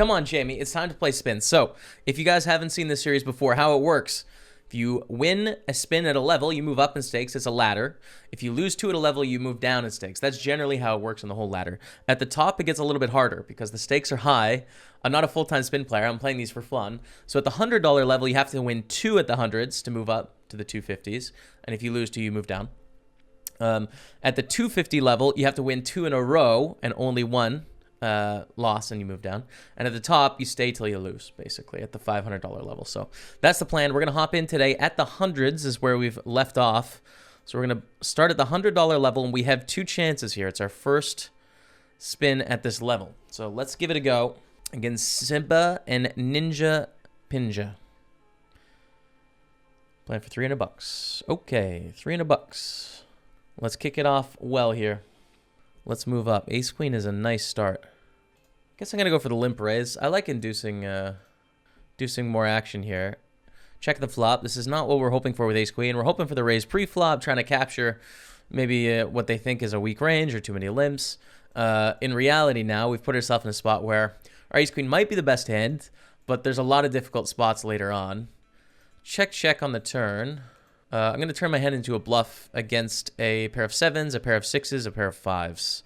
Come on, Jamie. It's time to play spin. So, if you guys haven't seen this series before, how it works: if you win a spin at a level, you move up in stakes. It's a ladder. If you lose 2 at a level, you move down in stakes. That's generally how it works on the whole ladder. At the top, it gets a little bit harder because the stakes are high. I'm not a full-time spin player. I'm playing these for fun. So at the $100 level, you have to win 2 at the hundreds to move up to the 250s. And if you lose 2, you move down. At the 250 level, you have to win 2 in a row and only 1 loss, and you move down. And at the top, you stay till you lose, basically, at the $500 level. So that's the plan. We're going to hop in today at the hundreds is where we've left off. So we're going to start at the $100 level, and we have 2 chances here. It's our first spin at this level. So let's give it a go against Simba and Ninja Pinja. Playing for $300. Okay, $300. Let's kick it off well here. Let's move up. Ace Queen is a nice start. Guess I'm going to go for the limp raise. I like inducing more action here. Check the flop. This is not what we're hoping for with Ace Queen. We're hoping for the raise pre-flop, trying to capture maybe what they think is a weak range or too many limps. In reality now, we've put ourselves in a spot where our Ace Queen might be the best hand, but there's a lot of difficult spots later on. Check on the turn. I'm going to turn my hand into a bluff against a pair of 7s, a pair of 6s, a pair of 5s.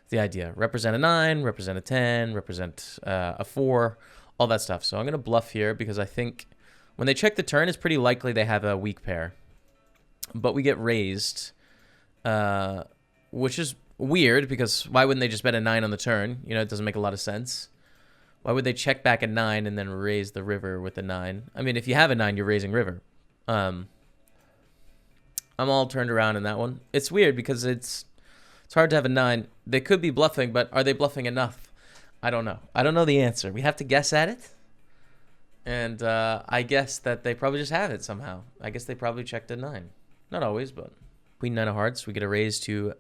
The idea. Represent a 9, represent a 10, represent a 4, all that stuff. So I'm going to bluff here because I think when they check the turn, it's pretty likely they have a weak pair. But we get raised, which is weird because why wouldn't they just bet a 9 on the turn? You know, it doesn't make a lot of sense. Why would they check back a 9 and then raise the river with a 9? I mean, if you have a 9, you're raising river. I'm all turned around in that one. It's weird because it's hard to have a 9. They could be bluffing, but are they bluffing enough? I don't know. I don't know the answer. We have to guess at it. And I guess that they probably just have it somehow. I guess they probably checked a 9. Not always, but Queen 9 of hearts. We get a raise to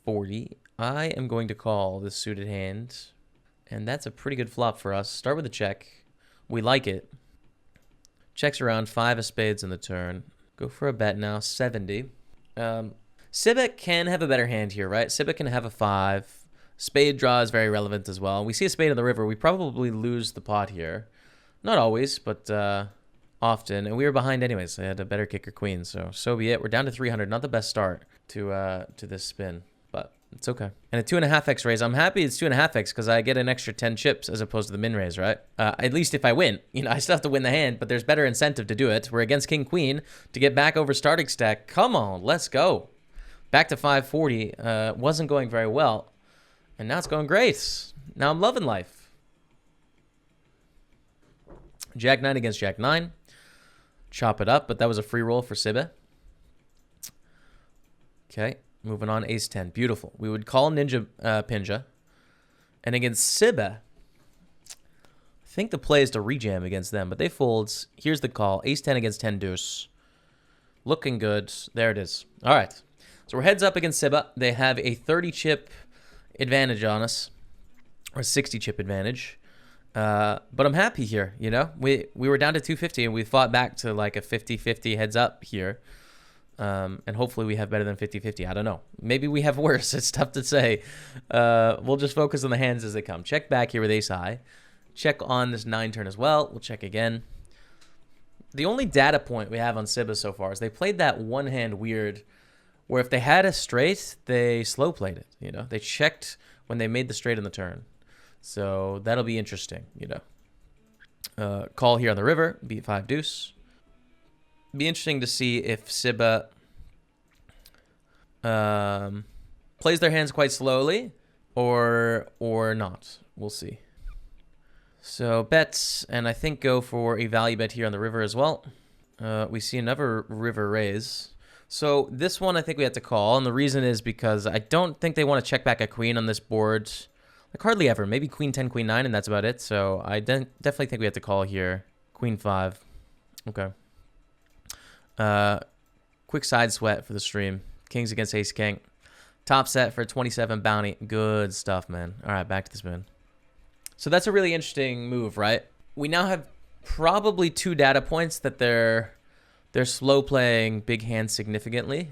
40. I am going to call this suited hand. And that's a pretty good flop for us. Start with a check. We like it. Checks around 5 of spades in the turn. Go for a bet now, 70. Sibek can have a better hand here, right? Sibek can have a 5. Spade draw is very relevant as well. We see a spade on the river. We probably lose the pot here. Not always, but often. And we were behind anyways. They had a better kicker queen, so be it. We're down to 300. Not the best start to this spin, but it's okay. And a 2.5x raise. I'm happy it's 2.5x because I get an extra 10 chips as opposed to the min raise, right? At least if I win. You know, I still have to win the hand, but there's better incentive to do it. We're against King Queen to get back over starting stack. Come on, let's go. Back to 540. Wasn't going very well. And now it's going great. Now I'm loving life. Jack 9 against Jack 9. Chop it up, but that was a free roll for Sibbe. Okay. Moving on, ace 10. Beautiful. We would call Ninja Pinja. And against Sibbe, I think the play is to rejam against them, but they folds. Here's the call. Ace 10 against 10 deuce. Looking good. There it is. All right. So we're heads up against Sibbe. They have a 30-chip advantage on us, or 60-chip advantage. But I'm happy here, you know? We were down to 250, and we fought back to like a 50-50 heads up here. And hopefully we have better than 50-50. I don't know. Maybe we have worse. It's tough to say. We'll just focus on the hands as they come. Check back here with ace high. Check on this 9 turn as well. We'll check again. The only data point we have on Sibba so far is they played that one hand weird where if they had a straight, they slow played it. You know, they checked when they made the straight on the turn. So that'll be interesting, you know. Call here on the river, beat 5 deuce. Be interesting to see if Sibba plays their hands quite slowly or not. We'll see. So bets, and I think go for a value bet here on the river as well. We see another river raise. So this one I think we have to call, and the reason is because I don't think they want to check back a queen on this board. Like hardly ever. Maybe queen 10, queen 9, and that's about it. So I definitely think we have to call here. Queen 5. Okay. Quick side sweat for the stream. Kings against ace king. Top set for 27 bounty. Good stuff, man. All right, back to the spin. So that's a really interesting move, right? We now have probably 2 data points that they're slow playing big hands significantly.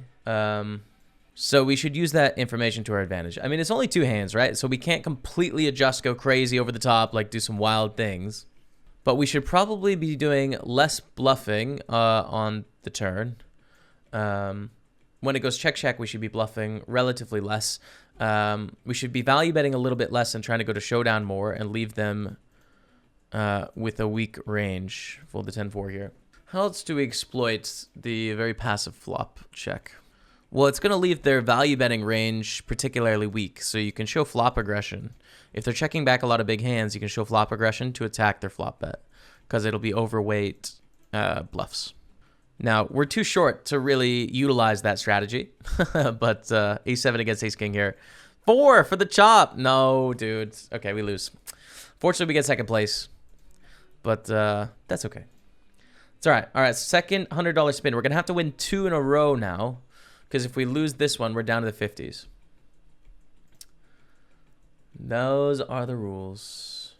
So we should use that information to our advantage. I mean, it's only 2 hands, right? So we can't completely adjust, go crazy over the top, like do some wild things. But we should probably be doing less bluffing on the turn. When it goes check, we should be bluffing relatively less. We should be value betting a little bit less and trying to go to showdown more and leave them with a weak range. Fold the 10-4 here. How else do we exploit the very passive flop check? Well, it's going to leave their value betting range particularly weak, so you can show flop aggression. If they're checking back a lot of big hands, you can show flop aggression to attack their flop bet because it'll be overweight bluffs. Now, we're too short to really utilize that strategy, but A7 against Ace-King here. 4 for the chop. No, dude. Okay, we lose. Fortunately, we get second place, but that's okay. It's all right. All right, second $100 spin. We're going to have to win 2 in a row now because if we lose this one, we're down to the 50s. Those are the rules.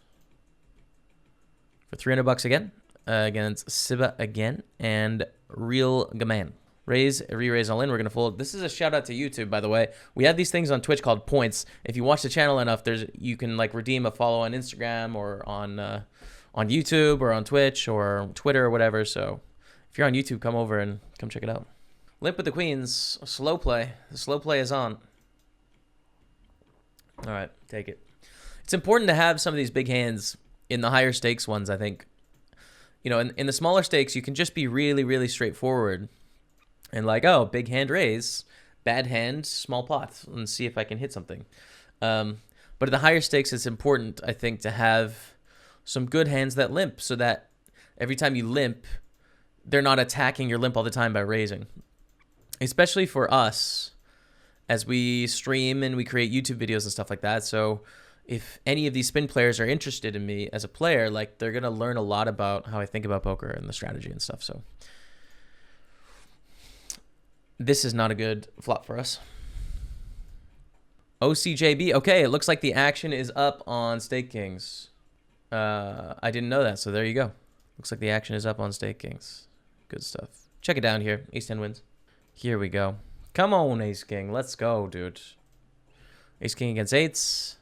For $300 again, against Siba again, and Real Gaman. Raise, re-raise all in. We're going to fold. This is a shout out to YouTube, by the way. We have these things on Twitch called points. If you watch the channel enough, you can like redeem a follow on Instagram or on YouTube or on Twitch or Twitter or whatever. So if you're on YouTube, come over and come check it out. Limp with the queens. Slow play. The slow play is on. All right, take it. It's important to have some of these big hands in the higher stakes ones, I think. You know, in the smaller stakes, you can just be really, really straightforward. And like, oh, big hand raise, bad hand, small pot, and see if I can hit something. But at the higher stakes, it's important, I think, to have some good hands that limp so that every time you limp, they're not attacking your limp all the time by raising. Especially for us, as we stream and we create YouTube videos and stuff like that. So if any of these spin players are interested in me as a player, like they're going to learn a lot about how I think about poker and the strategy and stuff. So this is not a good flop for us. OCJB. Okay, it looks like the action is up on Stake Kings. I didn't know that, so there you go. Looks like the action is up on Stake Kings. Good stuff. Check it down here. Ace-10 wins. Here we go. Come on, Ace-King. Let's go, dude. Ace-King against 8s.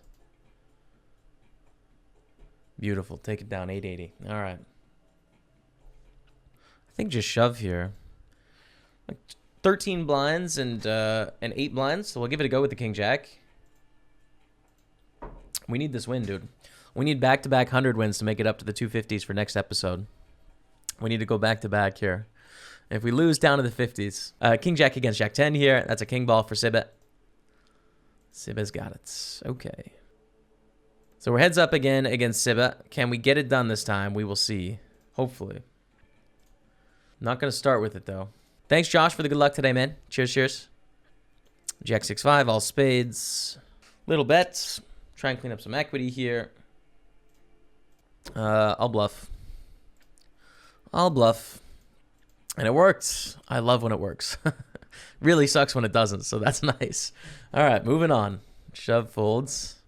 Beautiful. Take it down. 880. All right. I think just shove here. Like 13 blinds and 8 blinds. So we'll give it a go with the King-Jack. We need this win, dude. We need back-to-back 100 wins to make it up to the 250s for next episode. We need to go back-to-back here. If we lose down to the 50s. King-Jack against Jack-10 here. That's a king ball for Sibet. Sibet's got it. Okay. So we're heads up again against Sibet. Can we get it done this time? We will see. Hopefully. Not going to start with it, though. Thanks, Josh, for the good luck today, man. Cheers, cheers. Jack 6-5, all spades. Little bets. Try and clean up some equity here. I'll bluff. I'll bluff. And it worked. I love when it works. Really sucks when it doesn't, so that's nice. All right, moving on. Shove folds.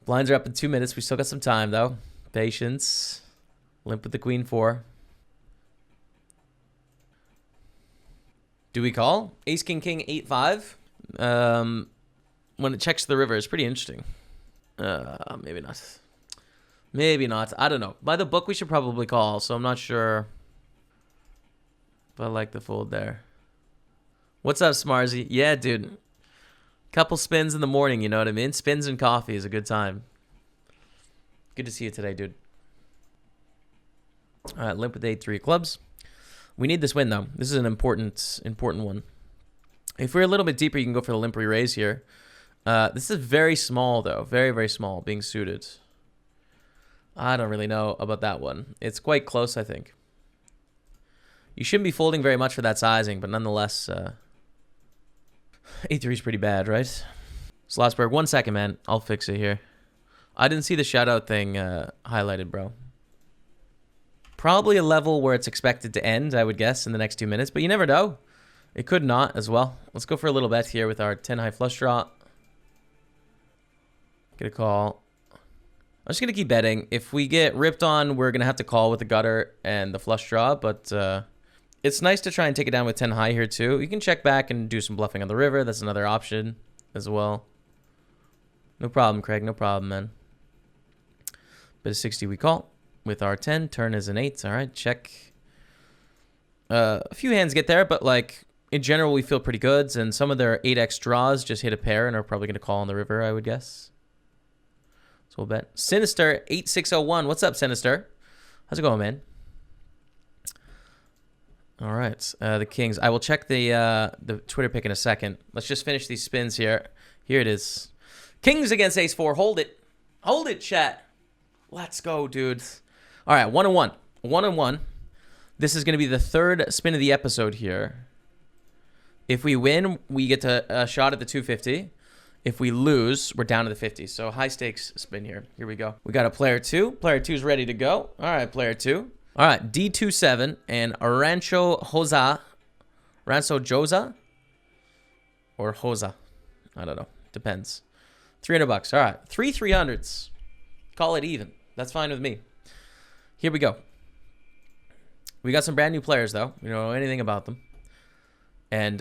Blinds are up in 2 minutes. We still got some time, though. Patience. Limp with the queen 4. Do we call? Ace, king, king, 8-5. When it checks the river, it's pretty interesting. Maybe not. Maybe not. I don't know. By the book, we should probably call, so I'm not sure. But I like the fold there. What's up, Smarzy? Yeah, dude. Couple spins in the morning, you know what I mean? Spins and coffee is a good time. Good to see you today, dude. All right, limp with 8-3 clubs. We need this win, though. This is an important one. If we're a little bit deeper, you can go for the limp re-raise here. This is very small, though. Very, very small, being suited. I don't really know about that one. It's quite close, I think. You shouldn't be folding very much for that sizing, but nonetheless, 8-3 is pretty bad, right? Slotsberg, 1 second, man. I'll fix it here. I didn't see the shout-out thing highlighted, bro. Probably a level where it's expected to end, I would guess, in the next 2 minutes, but you never know. It could not as well. Let's go for a little bet here with our 10 high flush draw. Get a call. I'm just going to keep betting. If we get ripped on, we're going to have to call with the gutter and the flush draw, but It's nice to try and take it down with 10 high here too. You can check back and do some bluffing on the river. That's another option as well. No problem, Craig. No problem, man. Bit of 60 we call with our 10. Turn is an 8. All right, check. A few hands get there, but like in general, we feel pretty good. And some of their 8x draws just hit a pair and are probably going to call on the river, I would guess. So we'll bet. Sinister 8601. What's up, Sinister? How's it going, man? All right, the Kings. I will check the Twitter pick in a second. Let's just finish these spins here. Here it is. Kings against Ace-4. Hold it. Hold it, chat. Let's go, dudes. All right, 1-1. 1-1. This is going to be the third spin of the episode here. If we win, we get to a shot at the 250. If we lose, we're down to the 50. So high stakes spin here. Here we go. We got a player 2. Player 2 is ready to go. All right, player 2. All right, D27 and Rancho Josa. Rancho Josa? Or Josa. I don't know. Depends. $300. All right, 3 300s. Call it even. That's fine with me. Here we go. We got some brand new players, though. We don't know anything about them. And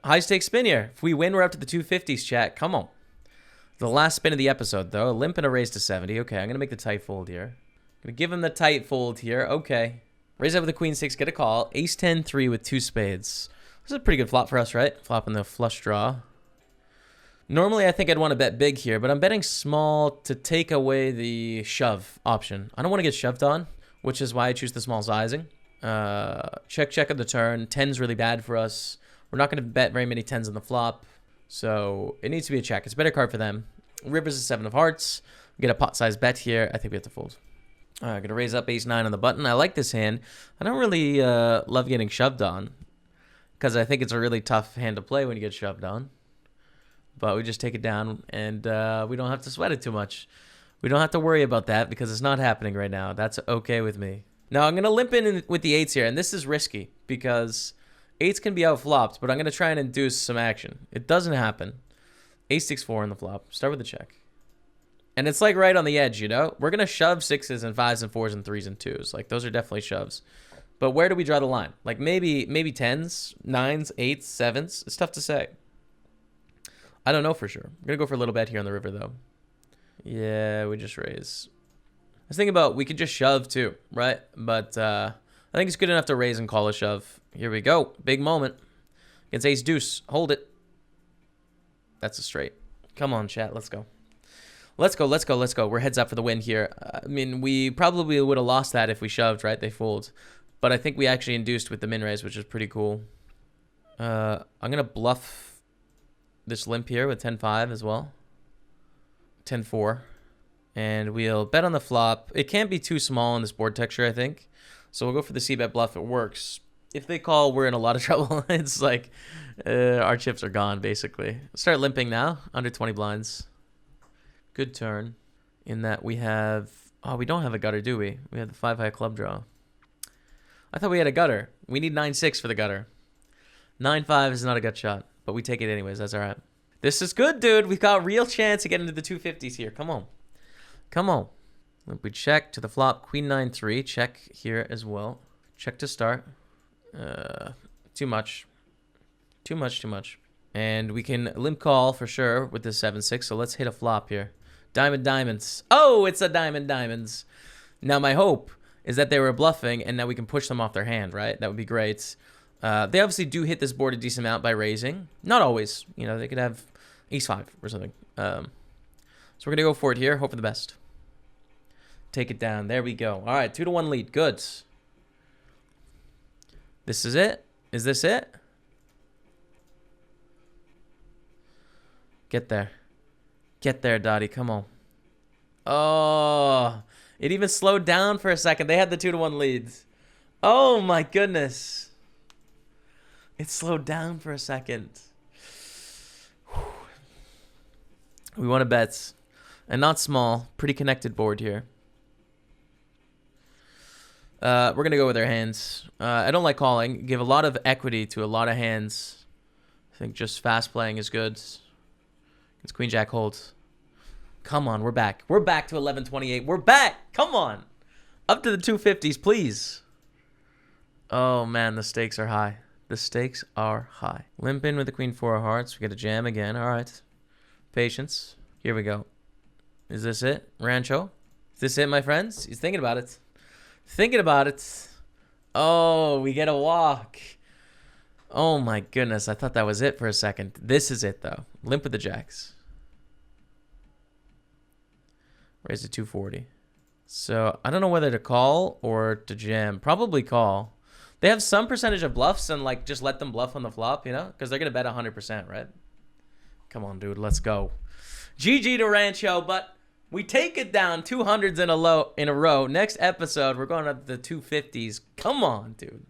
high stakes spin here. If we win, we're up to the 250s, chat. Come on. The last spin of the episode, though. A limp and a raise to 70. Okay, I'm going to make the tight fold here. Going to give him the tight fold here. Okay. Raise up with the queen 6. Get a call. Ace 10 3 with 2 spades. This is a pretty good flop for us, right? Flopping the flush draw. Normally, I think I'd want to bet big here, but I'm betting small to take away the shove option. I don't want to get shoved on, which is why I choose the small sizing. Check at the turn. 10's really bad for us. We're not going to bet very many 10s on the flop, so it needs to be a check. It's a better card for them. River's a 7 of hearts. We get a pot size bet here. I think we have to fold. All right, going to raise up ace 9 on the button. I like this hand. I don't really love getting shoved on because I think it's a really tough hand to play when you get shoved on. But we just take it down, and we don't have to sweat it too much. We don't have to worry about that because it's not happening right now. That's okay with me. Now, I'm going to limp in with the 8s here, and this is risky because 8s can be outflopped, but I'm going to try and induce some action. It doesn't happen. Ace 6-4 on the flop. Start with a check. And it's like right on the edge, you know? We're going to shove 6s and 5s and 4s and 3s and 2s. Like, those are definitely shoves. But where do we draw the line? Like, maybe 10s, 9s, 8s, 7s. It's tough to say. I don't know for sure. I'm going to go for a little bet here on the river, though. Yeah, we just raise. I was thinking about we could just shove, too, right? But I think it's good enough to raise and call a shove. Here we go. Big moment. Against ace deuce. Hold it. That's a straight. Come on, chat. Let's go. Let's go, let's go, let's go. We're heads up for the win here. I mean, we probably would have lost that if we shoved, right? They fold. But I think we actually induced with the min raise, which is pretty cool. I'm going to bluff this limp here with 10-5 as well. 10-4. And we'll bet on the flop. It can't be too small in this board texture, I think. So we'll go for the c-bet bluff. It works. If they call, we're in a lot of trouble. It's like our chips are gone, basically. Start limping now. Under 20 blinds. Good turn. In that we have... Oh, we don't have a gutter, do we? We have the 5-high club draw. I thought we had a gutter. We need 9-6 for the gutter. 9-5 is not a gut shot. But we take it anyways. That's all right. This is good, dude. We've got a real chance to get into the 250s here. Come on. Come on. We check to the flop. Queen 9-3. Check here as well. Check to start. Too much. Too much. And we can limp call for sure with this 7-6. So let's hit a flop here. Diamonds. Oh, it's a diamonds. Now my hope is that they were bluffing and now we can push them off their hand, right? That would be great. They obviously do hit this board a decent amount by raising. Not always. You know, they could have ace-5 or something. So we're going to go for it here. Hope for the best. Take it down. There we go. All right, 2-1 lead. Good. This is it? Is this it? Get there. Get there, Dottie. Come on. Oh, it even slowed down for a second. They had the 2-1 leads. Oh, my goodness. It slowed down for a second. We want to bet. And not small. Pretty connected board here. We're going to go with our hands. I don't like calling. Give a lot of equity to a lot of hands. I think just fast playing is good. It's Queen Jack holds. Come on, we're back. We're back to 1128. We're back. Come on. Up to the 250s, please. Oh, man, the stakes are high. The stakes are high. Limp in with the queen 4 of hearts. We get a jam again. All right. Patience. Here we go. Is this it? Rancho? Is this it, my friends? He's thinking about it. Thinking about it. Oh, we get a walk. Oh, my goodness. I thought that was it for a second. This is it, though. Limp with the jacks. Raise to 240. So I don't know whether to call or to jam. Probably call. They have some percentage of bluffs and like just let them bluff on the flop, you know? Because they're going to bet 100%, right? Come on, dude. Let's go. GG to Rancho, but we take it down 200s in a row. Next episode, we're going up to the 250s. Come on, dude.